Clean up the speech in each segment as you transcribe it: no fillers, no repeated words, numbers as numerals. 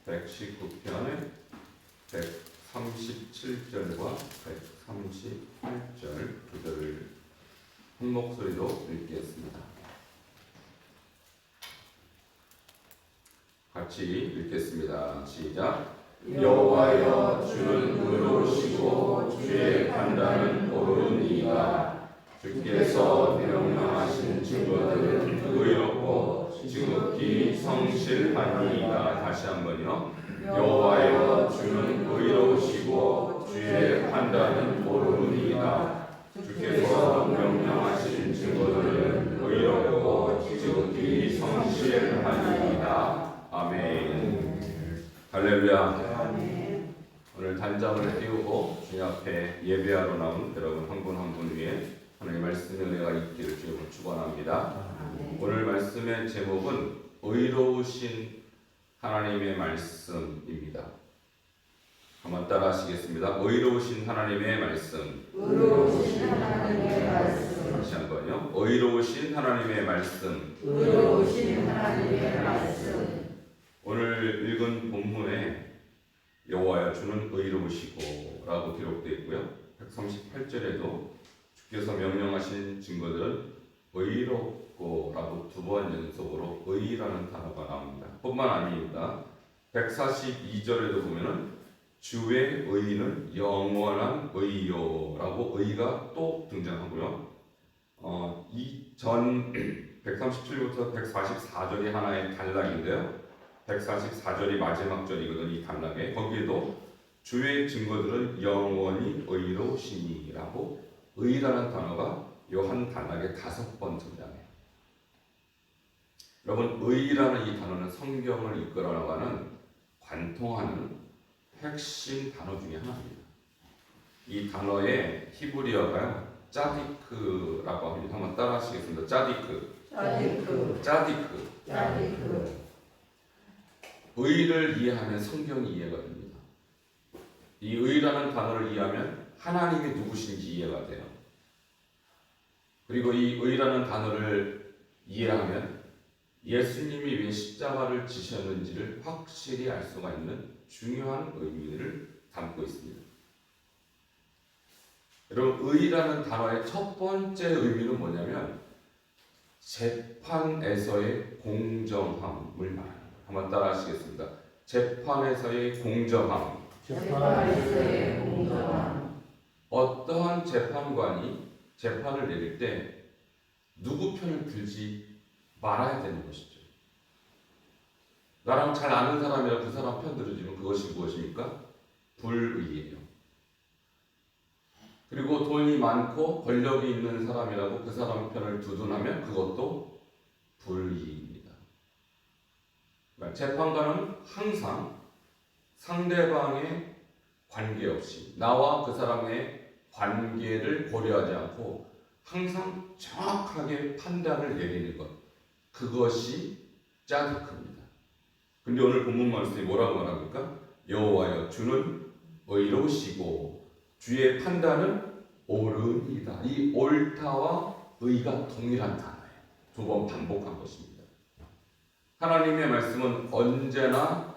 119편의 137절과 138절 구절을 한 목소리로 읽겠습니다. 같이 읽겠습니다. 시작. 여호와여, 주는 의로우시고 주의 판단은 옳으니이다. 주께서 명령하신 증거들은 의롭고 지극히 성실하니이다. 다시 한번요. 여호와여, 주는 의로우시고 주의 판단은 옳으니이다. 주께서 명령하신 증거들은 의롭고 지극히 성실하니이다. 아멘. 할렐루야. 오늘 단장을 띄우고 주님 앞에 예배하러 나온 여러분 한 분 한 분 위에 하나님의 말씀의 은혜가 있기를 주님으로 축원합니다. 오늘 말씀의 제목은 의로우신 하나님의 말씀입니다. 한번 따라 하시겠습니다. 의로우신 하나님의 말씀. 의로우신 하나님의 말씀. 다시 한번요. 의로우신 하나님의 말씀. 의로우신 하나님의 말씀. 오늘 읽은 본문에 여호와여, 주는 의로우시고 라고 기록되어 있고요. 138절에도 주께서 명령하신 증거들은 의롭고 라고 두 번 연속으로 의라는 단어가 나옵니다. 뿐만 아닙니다. 142절에도 보면은 주의 의는 영원한 의요 라고 의가 또 등장하고요. 이전 137절부터 144절이 하나의 단락인데요. 144절이 마지막 절이거든요. 이 단락에 거기에도 주의 증거들은 영원히 의로우시니라고 의라는 단어가 이 한 단락에 5번 등장해요. 여러분, 의라는 이 단어는 성경을 이끌어 나가는 관통하는 핵심 단어 중에 하나입니다. 이 단어의 히브리어가요, 짜디크라고 합니다. 한번 따라 하시겠습니다. 짜디크. 의를 이해하면 성경이 이해가 됩니다. 이 의라는 단어를 이해하면 하나님이 누구신지 이해가 돼요. 그리고 이 의라는 단어를 이해하면 예수님이 왜 십자가를 지셨는지를 확실히 알 수가 있는 중요한 의미를 담고 있습니다. 여러분, 의라는 단어의 첫 번째 의미는 뭐냐면 재판에서의 공정함을 말합니다. 한번 따라 하시겠습니다. 재판에서의 공정함. 어떠한 재판관이 재판을 내릴 때 누구 편을 들지 말아야 되는 것이죠. 나랑 잘 아는 사람이라 그 사람 편 들어주면 그것이 무엇입니까? 불의예요. 그리고 돈이 많고 권력이 있는 사람이라고 그 사람 편을 두둔하면 그것도 불의입니다. 그러니까 재판관은 항상 상대방의 관계없이 나와 그 사람의 관계를 고려하지 않고 항상 정확하게 판단을 내리는 것, 그것이 짜디크입니다. 근데 오늘 본문 말씀이 뭐라고 말합니까? 여호와여, 주는 의로우시고 주의 판단은 옳으니이다. 이 옳다와 의가 동일한 단어예요. 2번 반복한 것입니다. 하나님의 말씀은 언제나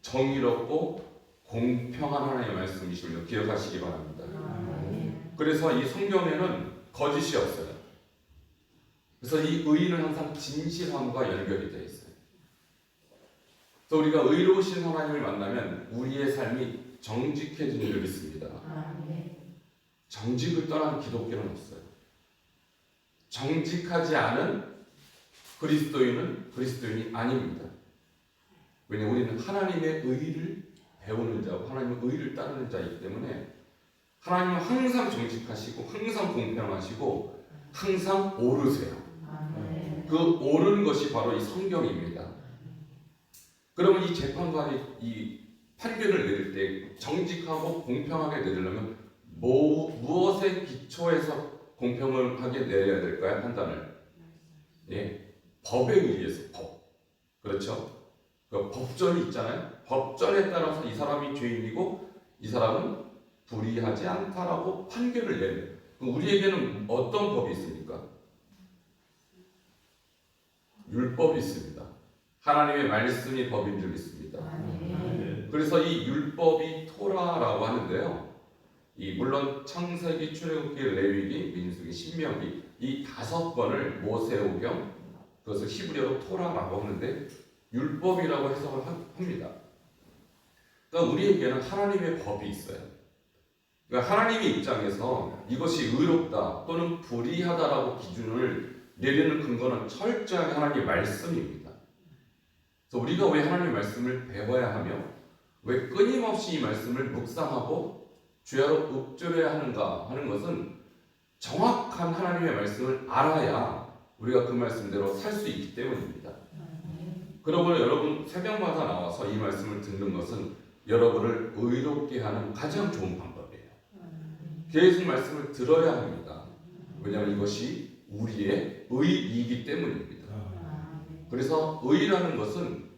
정의롭고 공평한 하나님의 말씀이심을 기억하시기 바랍니다. 그래서 이 성경에는 거짓이 없어요. 그래서 이 의는 항상 진실함과 연결이 되어 있어요. 그래서 우리가 의로우신 하나님을 만나면 우리의 삶이 정직해지는 줄 믿습니다. 정직을 떠난 기독교는 없어요. 정직하지 않은 그리스도인은 그리스도인이 아닙니다. 왜냐하면 우리는 하나님의 의를 배우는 자고 하나님의 의를 따르는 자이기 때문에 하나님은 항상 정직하시고 항상 공평하시고 항상 옳으세요. 그 옳은 것이 바로 이 성경입니다. 그러면 이 재판관이 이 판결을 내릴 때 정직하고 공평하게 내리려면 무엇에 기초해서 공평하게 내려야 될까요? 판단을. 예, 법에 의해서 법. 그렇죠? 그 법전이 있잖아요. 법전에 따라서 이 사람이 죄인이고 이 사람은 불의하지 않다라고 판결을 내려요. 우리에게는 어떤 법이 있습니까? 율법이 있습니다. 하나님의 말씀이 법인 줄 믿습니다. 아멘. 그래서 이 율법이 토라라고 하는데요. 물론 창세기, 출애굽기, 레위기, 민수기, 신명기 이 5권을 모세오경, 그것을 히브리어로 토라라고 하는데 율법이라고 해석을 합니다. 그러니까 우리에게는 하나님의 법이 있어요. 그러니까 하나님의 입장에서 이것이 의롭다 또는 불의하다라고 기준을 내리는 근거는 철저하게 하나님의 말씀입니다. 그래서 우리가 왜 하나님의 말씀을 배워야 하며 왜 끊임없이 이 말씀을 묵상하고 주야로 읊조려야 하는가 하는 것은 정확한 하나님의 말씀을 알아야 우리가 그 말씀대로 살 수 있기 때문입니다. 그러므로 여러분 새벽마다 나와서 이 말씀을 듣는 것은 여러분을 의롭게 하는 가장 좋은 방법이에요. 계속 말씀을 들어야 합니다. 왜냐하면 이것이 우리의 의이기 때문입니다. 그래서 의라는 것은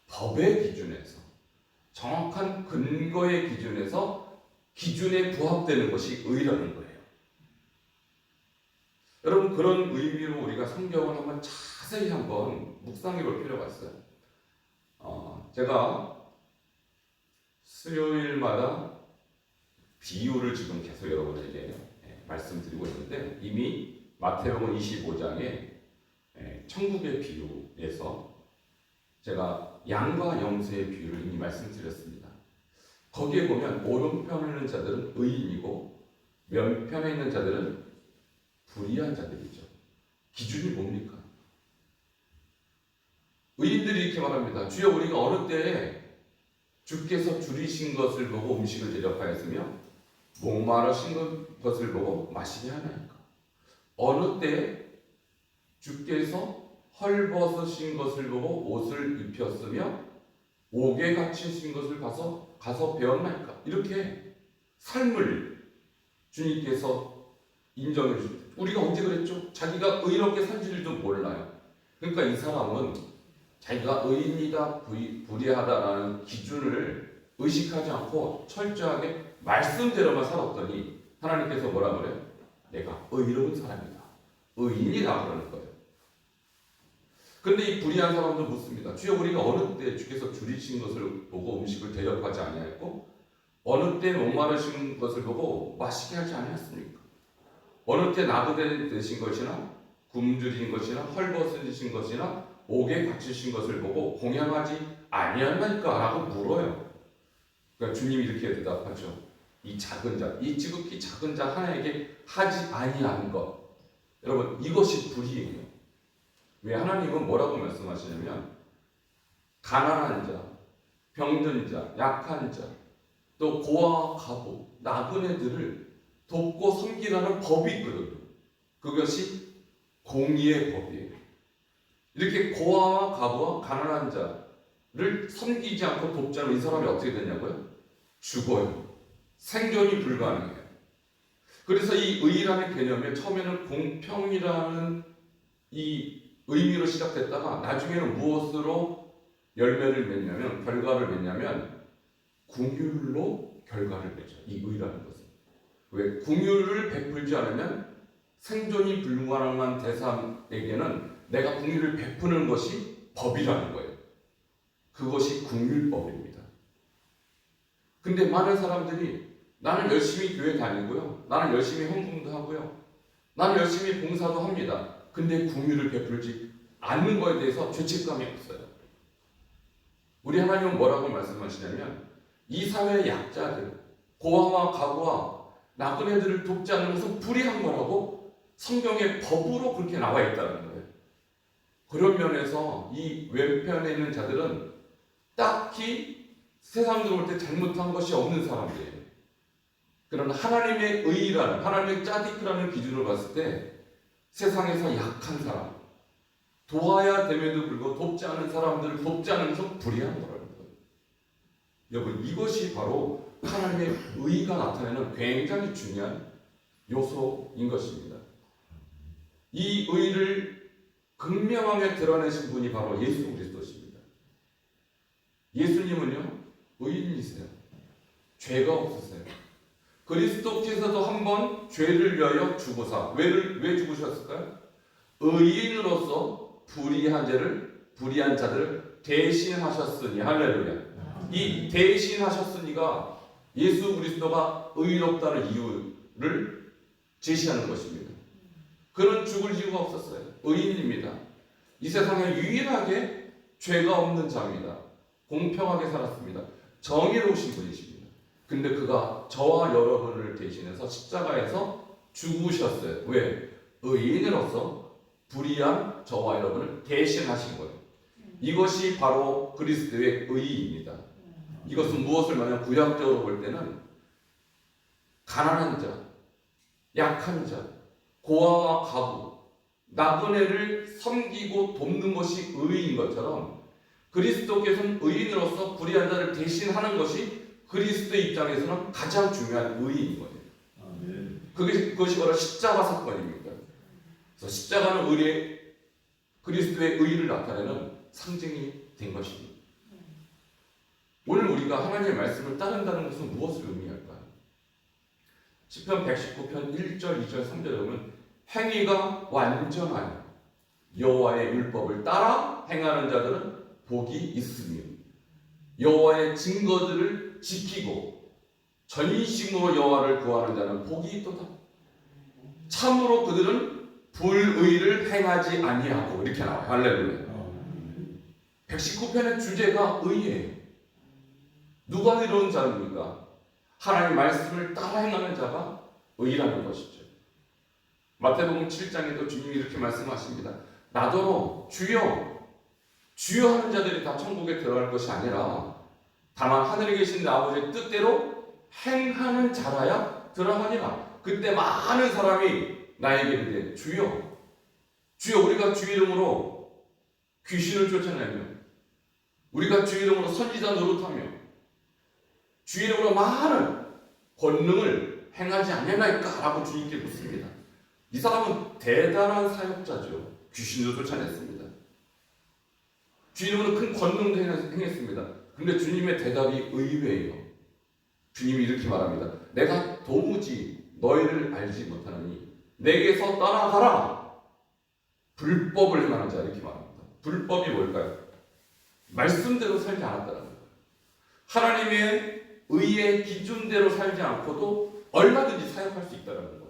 법의 기준에서 정확한 근거의 기준에서 기준에 부합되는 것이 의라는 거예요. 여러분 그런 의미로 우리가 성경을 한번 자세히 한번 묵상해 볼 필요가 있어요. 제가 수요일마다 비유를 지금 계속 여러분에게 말씀드리고 있는데 이미 마태복음 25장에 천국의 비유에서 제가 양과 염소의 비유를 이미 말씀드렸습니다. 거기에 보면 오른편에 있는 자들은 의인이고 왼편에 있는 자들은 불의한 자들이죠. 기준이 뭡니까? 의인들이 이렇게 말합니다. 주여 우리가 어느 때에 주께서 줄이신 것을 보고 음식을 대접하였으며 목마르신 것을 보고 마시게 하나이까? 어느 때에 주께서 헐벗으신 것을 보고 옷을 입혔으며 옥에 갇히신 것을 봐서 가서 배웠나이까? 이렇게 삶을 주님께서 인정해 주실 때 우리가 언제 그랬죠? 자기가 의롭게 산 줄도 몰라요. 그러니까 이 사람은 자기가 의인이다 불의하다라는 기준을 의식하지 않고 철저하게 말씀대로만 살았더니 하나님께서 뭐라 그래요? 내가 의로운 사람이다. 의인이다 그러는 거예요. 그런데 이 불의한 사람도 묻습니다. 주여 우리가 어느 때 주께서 줄이신 것을 보고 음식을 대접하지 아니하였고 어느 때 목마르신 것을 보고 마시게 하지 아니하였습니까? 어느 때 나그네 되신 것이나 굶주린 것이나 헐벗으신 것이나 옥에 갇히신 것을 보고 공양하지 아니하였나이까? 라고 물어요. 그러니까 주님이 이렇게 대답하죠. 이 작은 자, 이 지극히 작은 자 하나에게 하지 아니한 것. 여러분 이것이 불의예요. 왜 하나님은 뭐라고 말씀하시냐면 가난한 자, 병든 자, 약한 자, 또 고아와 과부, 나그네들을 돕고 섬기라는 법이 있거든요. 그것이 공의의 법이에요. 이렇게 고아와 과부와 가난한 자를 섬기지 않고 돕지 않으면 이 사람이 어떻게 되냐고요? 죽어요. 생존이 불가능해요. 그래서 이 의라는 개념이 처음에는 공평이라는 이 의미로 시작됐다가 나중에는 무엇으로 열매를 맺냐면 결과를 맺냐면 궁율로 결과를 맺죠. 이 의라는 것은. 왜? 궁율을 베풀지 않으면 생존이 불가능한 대상에게는 내가 궁율을 베푸는 것이 법이라는 거예요. 그것이 궁율법입니다. 근데 많은 사람들이 나는 열심히 교회 다니고요. 나는 열심히 헌금도 하고요. 나는 열심히 봉사도 합니다. 근데 궁율을 베풀지 않는 것에 대해서 죄책감이 없어요. 우리 하나님은 뭐라고 말씀하시냐면 이 사회의 약자들, 고아와 과부와 나그네들을 돕지 않는 것은 불의한 거라고 성경의 법으로 그렇게 나와 있다는 거예요. 그런 면에서 이 왼편에 있는 자들은 딱히 세상으로 볼 때 잘못한 것이 없는 사람들이에요. 그러나 하나님의 의라는, 하나님의 짜디크라는 기준으로 봤을 때 세상에서 약한 사람, 도와야 됨에도 불구하고 돕지 않은 사람들을 돕지 않는 것은 불의한 거라는 거예요. 여러분 이것이 바로 하나님의 의가 나타내는 굉장히 중요한 요소인 것입니다. 이 의를 극명하게 드러내신 분이 바로 예수 그리스도십니다. 예수님은요 의인이세요. 죄가 없으세요. 그리스도께서도 한번 죄를 위하여 죽으사 왜 죽으셨을까요? 의인으로서 불의한 죄를 불의한 자들을 대신하셨으니. 할렐루야. 이 대신하셨으니가 예수 그리스도가 의롭다는 이유를 제시하는 것입니다. 그는 죽을 이유가 없었어요. 의인입니다. 이 세상에 유일하게 죄가 없는 자입니다. 공평하게 살았습니다. 정의로우신 분이십니다. 근데 그가 저와 여러분을 대신해서 십자가에서 죽으셨어요. 왜? 의인으로서 불의한 저와 여러분을 대신하신 거예요. 이것이 바로 그리스도의 의의입니다. 이것은 무엇을 말하냐면 구약적으로 볼 때는 가난한 자, 약한 자, 고아와 과부, 나그네를 섬기고 돕는 것이 의인 것처럼 그리스도께서는 의인으로서 불의한 자를 대신하는 것이 그리스도의 입장에서는 가장 중요한 의인인 거예요. 그것이 바로 십자가 사건입니다. 그래서 십자가는 그리스도의 의의를 나타내는 상징이 된 것입니다. 오늘 우리가 하나님의 말씀을 따른다는 것은 무엇을 의미할까요? 시편 119편 1절, 2절, 3절에 보면 행위가 완전하여 여호와의 율법을 따라 행하는 자들은 복이 있으며 여호와의 증거들을 지키고 전심으로 여호와를 구하는 자는 복이 있도다. 참으로 그들은 불의를 행하지 아니하고. 이렇게 나와요. 할렐루야. 119편의 주제가 의예요. 누가 의로운 자입니까? 하나님의 말씀을 따라 행하는 자가 의라는 것이죠. 마태복음 7장에도 주님이 이렇게 말씀하십니다. 나더러 주여 주여 하는 자들이 다 천국에 들어갈 것이 아니라 다만 하늘에 계신 내 아버지의 뜻대로 행하는 자라야 들어가니라. 그때 많은 사람이 나에게 이르되 주여 주여 우리가 주 이름으로 귀신을 쫓아내며 우리가 주 이름으로 선지자 노릇하며 주 이름으로 많은 권능을 행하지 않냐나이까? 라고 주님께 묻습니다. 이 사람은 대단한 사역자죠. 귀신도 쫓아냈습니다. 주 이름으로 큰 권능도 행했습니다. 근데 주님의 대답이 의외예요. 주님이 이렇게 말합니다. 내가 도무지 너희를 알지 못하느니 내게서 떠나가라. 불법을 행하는 자. 이렇게 말합니다. 불법이 뭘까요? 말씀대로 살지 않았다는 거예요. 하나님의 의의 기준대로 살지 않고도 얼마든지 사역할 수 있다는 거예요.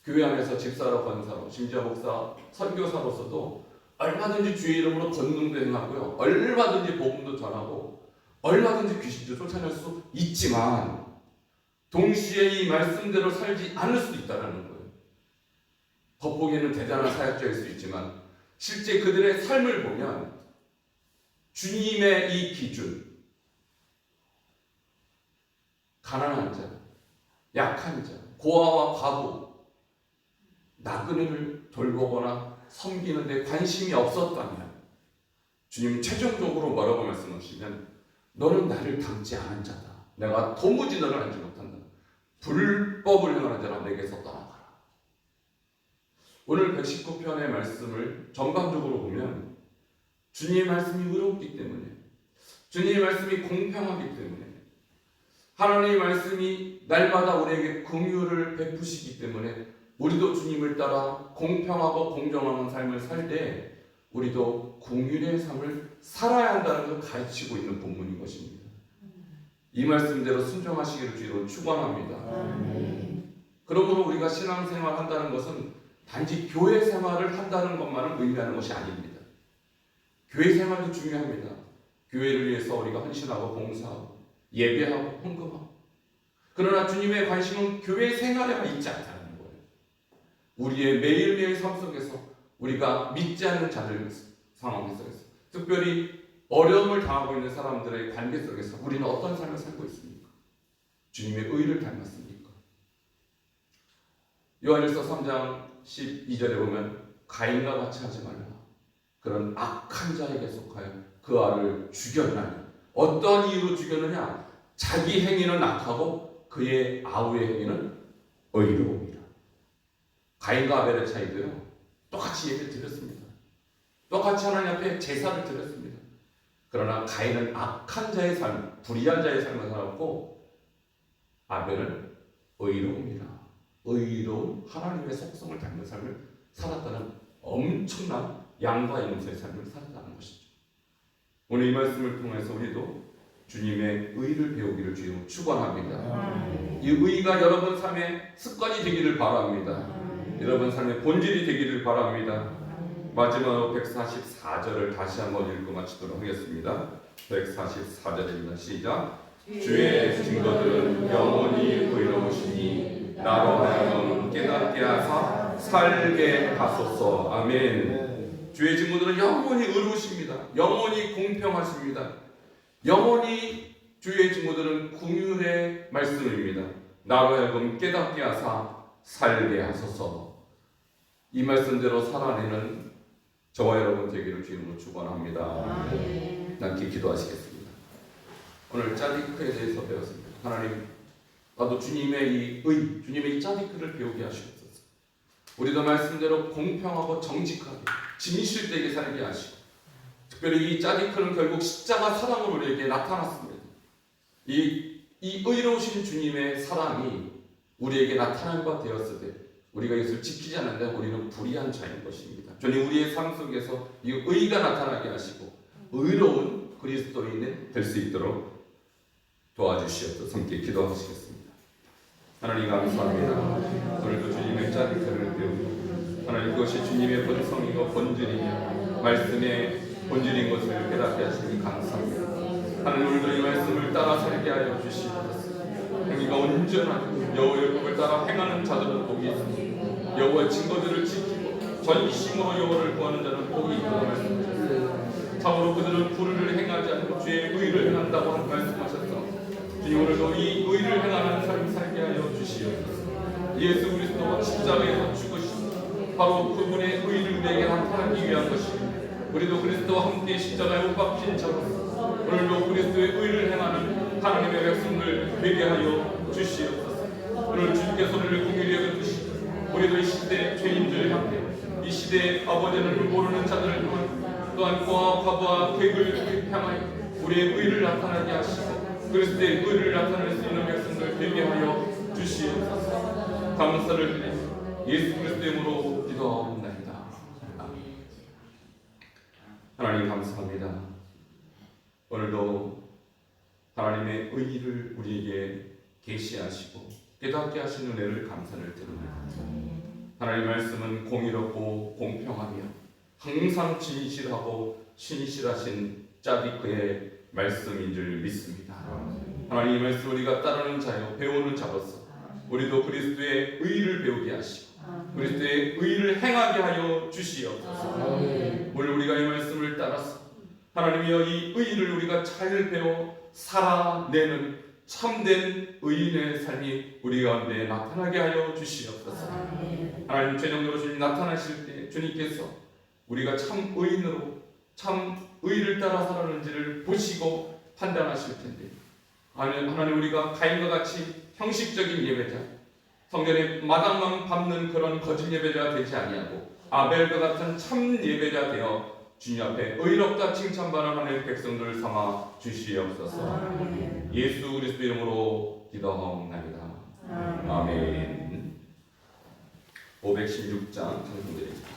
교회 안에서 집사로, 권사로, 심지어 목사, 선교사로서도 얼마든지 주의 이름으로 권능도 행하고요. 얼마든지 복음도 전하고 얼마든지 귀신도 쫓아낼 수 있지만 동시에 이 말씀대로 살지 않을 수도 있다는 거예요. 겉보기에는 대단한 사역자일 수 있지만 실제 그들의 삶을 보면 주님의 이 기준, 가난한 자, 약한 자, 고아와 과부, 나그네를 돌보거나 섬기는 데 관심이 없었다면 주님 최종적으로 뭐라고 말씀하시면 너는 나를 닮지 않은 자다. 내가 도무지 너를 알지 못한다. 불법을 행하는 자라 내게서 떠나가라. 오늘 119편의 말씀을 전반적으로 보면 주님의 말씀이 의롭기 때문에 주님의 말씀이 공평하기 때문에 하나님의 말씀이 날마다 우리에게 긍휼을 베푸시기 때문에 우리도 주님을 따라 공평하고 공정한 삶을 살 때 우리도 긍휼의 삶을 살아야 한다는 걸 가르치고 있는 본문인 것입니다. 이 말씀대로 순종하시기를 주로 축원합니다. 그러므로 우리가 신앙생활 한다는 것은 단지 교회 생활을 한다는 것만을 의미하는 것이 아닙니다. 교회 생활도 중요합니다. 교회를 위해서 우리가 헌신하고 봉사하고 예배하고 헌금하고. 그러나 주님의 관심은 교회 생활에만 있지 않다는 거예요. 우리의 매일매일 삶 속에서 우리가 믿지 않는 자들 상황 속에서 특별히 어려움을 당하고 있는 사람들의 관계 속에서 우리는 어떤 삶을 살고 있습니까? 주님의 의를 닮았습니까? 요한일서 3장 12절에 보면 가인과 같이 하지 말라. 그런 악한 자에게 속하여 그 아를 죽였나니. 어떤 이유로 죽였느냐? 자기 행위는 악하고 그의 아우의 행위는 의로움이라. 가인과 아벨의 차이도요. 똑같이 예배를 드렸습니다. 똑같이 하나님 앞에 제사를 드렸습니다. 그러나 가인은 악한 자의 삶, 불의한 자의 삶을 살았고 아벨은 의로움이라. 의로운 하나님의 속성을 닮은 삶을 살았다는 엄청난 양과 염소의 삶을 살아가는 것이죠. 오늘 이 말씀을 통해서 우리도 주님의 의를 배우기를 주님으로 축원합니다. 이 의가 여러분 삶의 습관이 되기를 바랍니다. 여러분 삶의 본질이 되기를 바랍니다. 마지막으로 144절을 다시 한번 읽고 마치도록 하겠습니다. 144절입니다. 시작. 주의 증거들은 영원히 의로우시니 나로 하여금 깨닫게 하사 살게 하소서. 아멘. 주의 증거들은 영원히 의로우십니다. 영원히 공평하십니다. 영원히 주의 증거들은 긍휼의 말씀입니다. 나로 하여금 깨닫게 하사 살게 하소서. 이 말씀대로 살아내는 저와 여러분 되기를 주님으로 축원합니다. 함께 기도하시겠습니다. 오늘 짜디크에 대해서 배웠습니다. 하나님, 나도 주님의 이 의, 주님의 이 짜디크를 배우게 하시옵소서. 우리도 말씀대로 공평하고 정직하게 진실되게 살게 하시고, 특별히 이 짜디크는 결국 십자가 사랑으로 우리에게 나타났습니다. 이 의로우신 주님의 사랑이 우리에게 나타난 바 되었을 때 우리가 이것을 지키지 않는다면 우리는 불의한 자인 것입니다. 주님, 우리의 삶 속에서 이 의가 나타나게 하시고 의로운 그리스도인이 될 수 있도록 도와주시옵소서. 함께 기도하시겠습니다. 하나님 감사합니다. 오늘도 주님의 짜릿함을 배우고 하나님, 그것이 주님의 본성이고 본질이며 말씀의 본질인 것을 깨닫게 하시니 감사합니다. 하나님, 오늘도 이 말씀을 따라 살게 하여 주시옵소서. 행위가 온전하고 여호와의 법을 따라 행하는 자들은 복이 있습니다. 여호와의 증거들을 지키고 전심으로 여호와를 구하는 자는 복이 있다고 말씀하셨습니다. 참으로 그들은 불의를 행하지 않고 주의 의를 행한다고 말씀하셨어. 주님, 오늘도 이 의를 행하는 삶을 살게 하여 주시옵소서. 예수 그리스도가 십자가에서 죽으시고 바로 그분의 의를 우리에게 나타나기 위한 것입니다. 우리도 그리스도와 함께 십자가에 못 박힌 자로서 오늘도 그리스도의 의를 행하는 하나님의 백성들 되게 하여 주시옵소서. 오늘 주님께서 우리를 긍휼히 여겨주시고 우리도 이 시대의 죄인들 향해, 이 시대의 아버지를 모르는 자들을 향하여, 또한 고아와 과부와 객을 향하여 우리의 의를 나타나게 하시고 그리스도의 의를 나타낼 수 있는 백성들 되게 하여 주시옵소서. 감사를 드리며 예수 그리스도의 이름으로 기도하옵나이다. 아멘. 하나님 감사합니다. 오늘도 하나님의 의를 우리에게 계시하시고 깨닫게 하시는 은혜를 감사를 드립니다. 하나님의 말씀은 공의롭고 공평하며 항상 진실하고 신실하신 짜디크의 말씀인 줄 믿습니다. 하나님, 이 말씀 우리가 따르는 자요 배우는 자로서 우리도 그리스도의 의를 배우게 하시고 그리스도의 의를 행하게 하여 주시옵소서. 오늘 우리가 이 말씀을 따라서 하나님이여 이 의를 우리가 잘 배워 살아내는 참된 의인의 삶이 우리 가운데 나타나게 하여 주시옵소서. 하나님, 최종적으로 주님 나타나실 때 주님께서 우리가 참 의인으로 참 의를 따라 살았는지를 보시고 판단하실 텐데, 하나님, 우리가 가인과 같이 형식적인 예배자, 성전의 마당만 밟는 그런 거짓 예배자가 되지 아니하고 아벨과 같은 참 예배자 되어 주님 앞에 의롭다 칭찬받는 하나님의 백성들을 삼아 주시옵소서. 예수 그리스도 이름으로 기도하옵나이다. 아멘. 516장 찬송드립니다.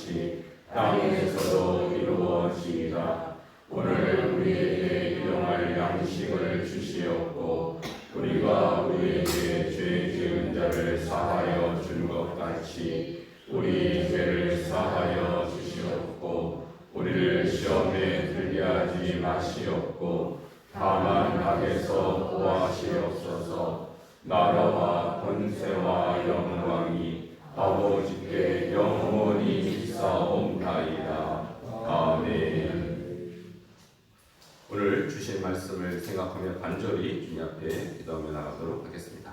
같이 땅에서도 이루어지이다. 오늘 우리에게 일용할 양식을 주시옵고 우리가 우리에게 죄 지은 자를 사하여 준 것 같이 우리 죄를 사하여 주시옵고 우리를 시험에 들게 하지 마시옵고 다만 악에서 구하시옵소서. 나라와 권세와 영광이 아버지께 영원히 있사옵나이다. 아멘. 오늘 주신 말씀을 생각하며 간절히 주님 앞에 기도하며 나가도록 하겠습니다.